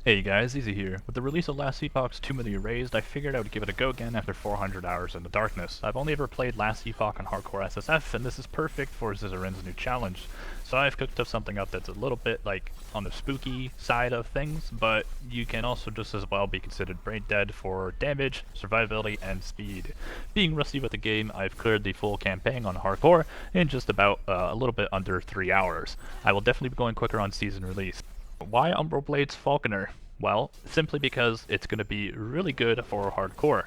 Hey guys, Easy here. With the release of Last Epoch's Tomb of the Erased, I figured I would give it a go again after 400 hours in the darkness. I've only ever played Last Epoch on Hardcore SSF, and this is perfect for Zizarin's new challenge. So I've cooked up something up that's a little bit like on the spooky side of things, but you can also just as well be considered brain dead for damage, survivability, and speed. Being rusty with the game, I've cleared the full campaign on Hardcore in just about a little bit under 3 hours. I will definitely be going quicker on season release. Why Umbral Blade's Falconer? Well, simply because it's going to be really good for hardcore.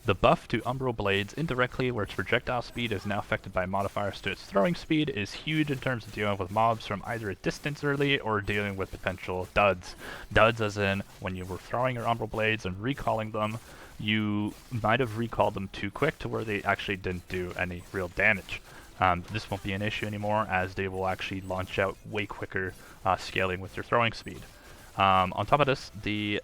The buff to Umbral Blades indirectly, where its projectile speed is now affected by modifiers to its throwing speed, is huge in terms of dealing with mobs from either a distance early or dealing with potential duds. Duds as in, when you were throwing your Umbral Blades and recalling them, you might have recalled them too quick to where they actually didn't do any real damage. This won't be an issue anymore, as they will actually launch out way quicker, scaling with your throwing speed. On top of this, the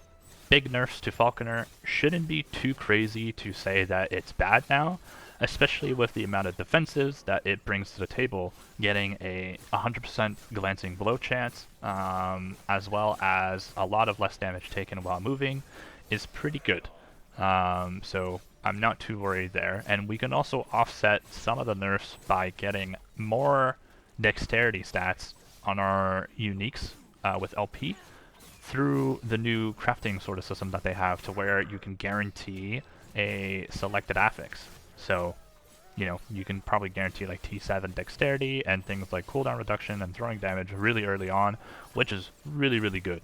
big nerfs to Falconer shouldn't be too crazy to say that it's bad now, especially with the amount of defensives that it brings to the table. Getting a 100% glancing blow chance, as well as a lot of less damage taken while moving, is pretty good. So I'm not too worried there. And we can also offset some of the nerfs by getting more dexterity stats on our uniques with LP through the new crafting sort of system that they have, to where you can guarantee a selected affix. So, you know, you can probably guarantee like T7 dexterity and things like cooldown reduction and throwing damage really early on, which is really, really good.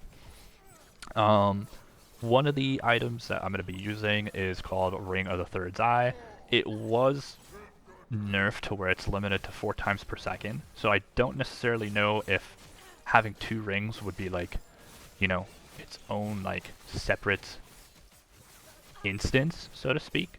One of the items that I'm going to be using is called Ring of the Third's Eye. It was nerfed to where it's limited to 4 times per second, so I don't necessarily know if having 2 rings would be like, you know, its own like separate instance, so to speak.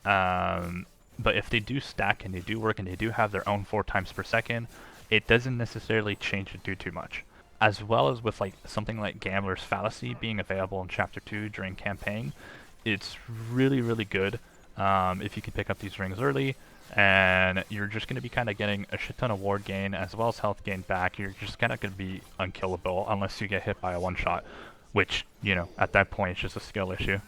But if they do stack and they do work and they do have their own 4 times per second, it doesn't necessarily change it too much. As well as with like something like Gambler's Fallacy being available in Chapter 2 during campaign, it's really, really good if you can pick up these rings early, and you're just going to be kind of getting a shit ton of ward gain as well as health gain back. You're just kind of going to be unkillable unless you get hit by a one-shot, which, you know, at that point it's just a skill issue.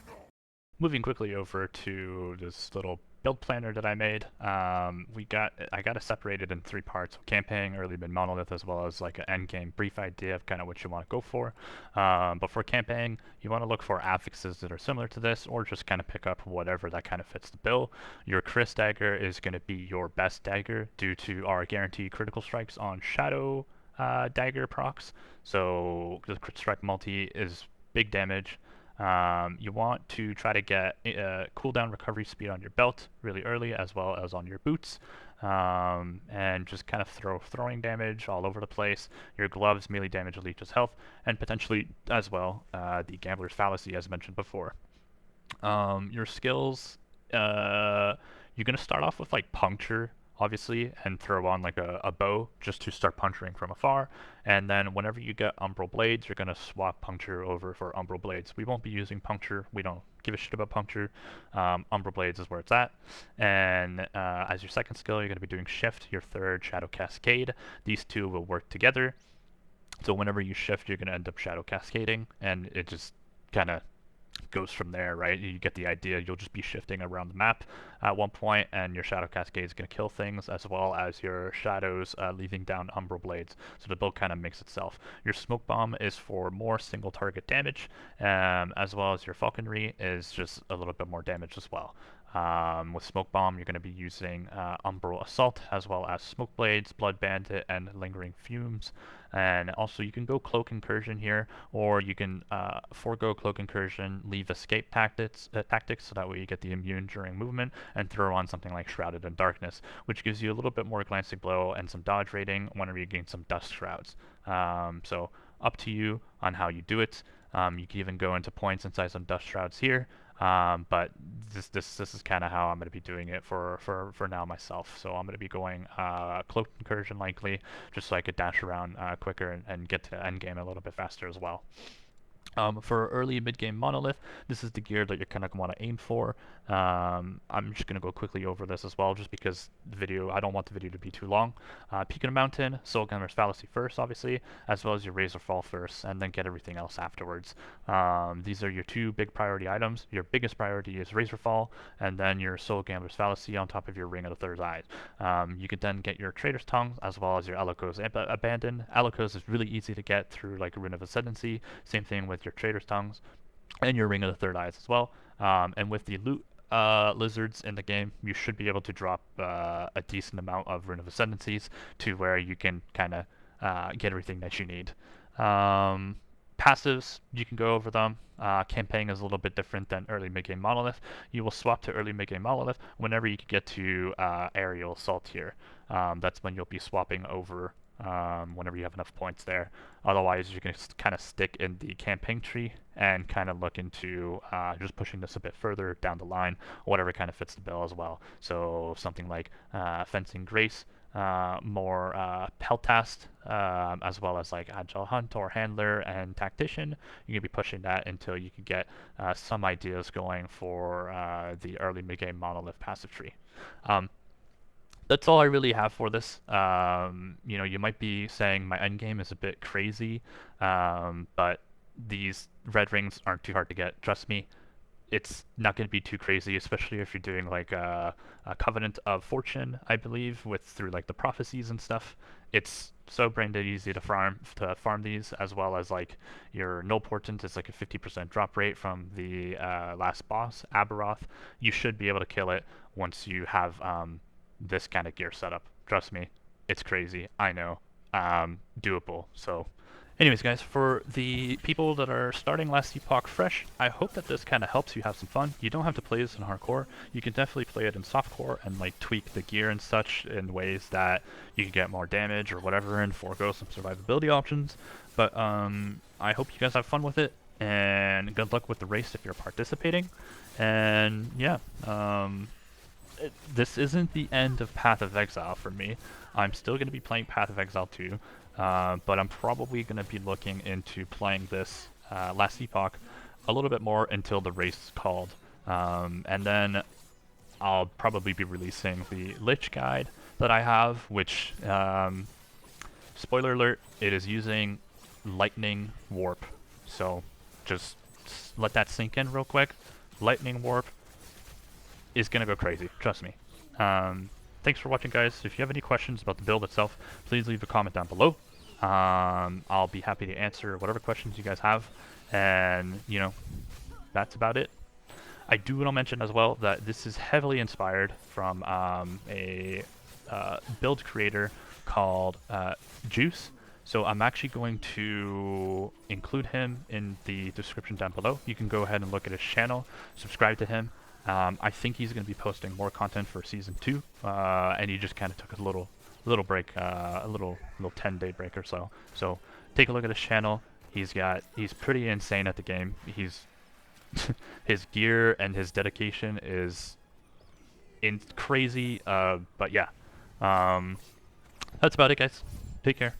Moving quickly over to this little build planner that I made, I got it separated in 3 parts: campaign, early, mid, monolith, as well as like an end game brief idea of kind of what you want to go for. But for campaign, you want to look for affixes that are similar to this, or just kind of pick up whatever that kind of fits the bill. Your Chris dagger is going to be your best dagger due to our guaranteed critical strikes on shadow dagger procs. So the crit strike multi is big damage. You want to try to get cooldown recovery speed on your belt really early, as well as on your boots, and just kind of throwing damage all over the place. Your gloves melee damage leeches health, and potentially as well the Gambler's Fallacy, as mentioned before. Your skills, you're gonna start off with like puncture, obviously, and throw on like a bow just to start puncturing from afar. And then whenever you get Umbral Blades, you're gonna swap puncture over for Umbral Blades. We won't be using puncture. We don't give a shit about puncture. Umbral Blades is where it's at. And as your second skill, you're gonna be doing shift. Your third, Shadow Cascade. These two will work together. So whenever you shift, you're gonna end up Shadow Cascading, and it just kind of goes from there, right? You get the idea. You'll just be shifting around the map at one point, and your Shadow Cascade is going to kill things, as well as your shadows leaving down Umbral Blades. So the build kind of makes itself. Your Smoke Bomb is for more single target damage, as well as your Falconry is just a little bit more damage as well. With Smoke Bomb, you're going to be using Umbral Assault, as well as Smoke Blades, Blood Bandit, and Lingering Fumes. And also you can go Cloak Incursion here, or you can forego Cloak Incursion, leave Escape tactics, so that way you get the immune during movement, and throw on something like Shrouded in Darkness, which gives you a little bit more glancing blow and some dodge rating whenever you gain some Dust Shrouds. So up to you on how you do it. You can even go into points inside some Dust Shrouds here. But this is kind of how I'm going to be doing it for now myself. So I'm going to be going Cloaked Incursion likely, just so I could dash around quicker and get to Endgame a little bit faster as well. For early mid-game monolith, this is the gear that you're kind of want to aim for. I'm just going to go quickly over this as well, just because I don't want the video to be too long. Peak of the mountain, soul gunner's fallacy first, obviously, as well as your razor fall first, and then get everything else afterwards. These are your two big priority items. Your biggest priority is razor fall, and then your soul gambler's fallacy on top of your ring of the third eye. You can then get your traitor's tongue, as well as your Eloco's abandon. Eloco's is really easy to get through like a rune of ascendancy. Same thing with your traitor's tongues and your ring of the third eyes as well. And with the loot lizards in the game, you should be able to drop a decent amount of rune of ascendancies to where you can kind of get everything that you need. Passives, you can go over them. Campaign is a little bit different than early mid-game monolith. You will swap to early mid-game monolith whenever you can get to aerial assault here. That's when you'll be swapping over whenever you have enough points there. Otherwise, you can kind of stick in the campaign tree and kind of look into just pushing this a bit further down the line, whatever kind of fits the bill as well. So something like fencing grace, more peltast, as well as like agile hunt or handler and tactician. You can be pushing that until you can get some ideas going for the early mid-game monolith passive tree. That's all I really have for this. You might be saying my endgame is a bit crazy, but these red rings aren't too hard to get. Trust me, it's not going to be too crazy, especially if you're doing like a Covenant of Fortune, I believe, through like the prophecies and stuff. It's so brain dead easy to farm these, as well as like your null portent is like a 50% drop rate from the last boss, Aberoth. You should be able to kill it once you have this kind of gear setup. Trust me, it's crazy. I know. Doable. So anyways, guys, for the people that are starting Last Epoch fresh, I hope that this kind of helps you have some fun. You don't have to play this in hardcore. You can definitely play it in softcore and like tweak the gear and such in ways that you can get more damage or whatever and forego some survivability options. But I hope you guys have fun with it, and good luck with the race if you're participating. And yeah, this isn't the end of Path of Exile for me. I'm still going to be playing Path of Exile 2, but I'm probably going to be looking into playing this Last Epoch a little bit more until the race is called. And then I'll probably be releasing the Lich guide that I have, which, spoiler alert, it is using Lightning Warp. So just let that sink in real quick. Lightning Warp is going to go crazy, trust me. Thanks for watching, guys. If you have any questions about the build itself, please leave a comment down below. I'll be happy to answer whatever questions you guys have, and that's about it. I do want to mention as well that this is heavily inspired from a build creator called Juice. So I'm actually going to include him in the description down below. You can go ahead and look at his channel, subscribe to him. I think he's going to be posting more content for season 2, and he just kind of took a little break, a little 10-day break or so. So take a look at his channel. He's pretty insane at the game. His gear and his dedication is crazy. But yeah, that's about it, guys. Take care.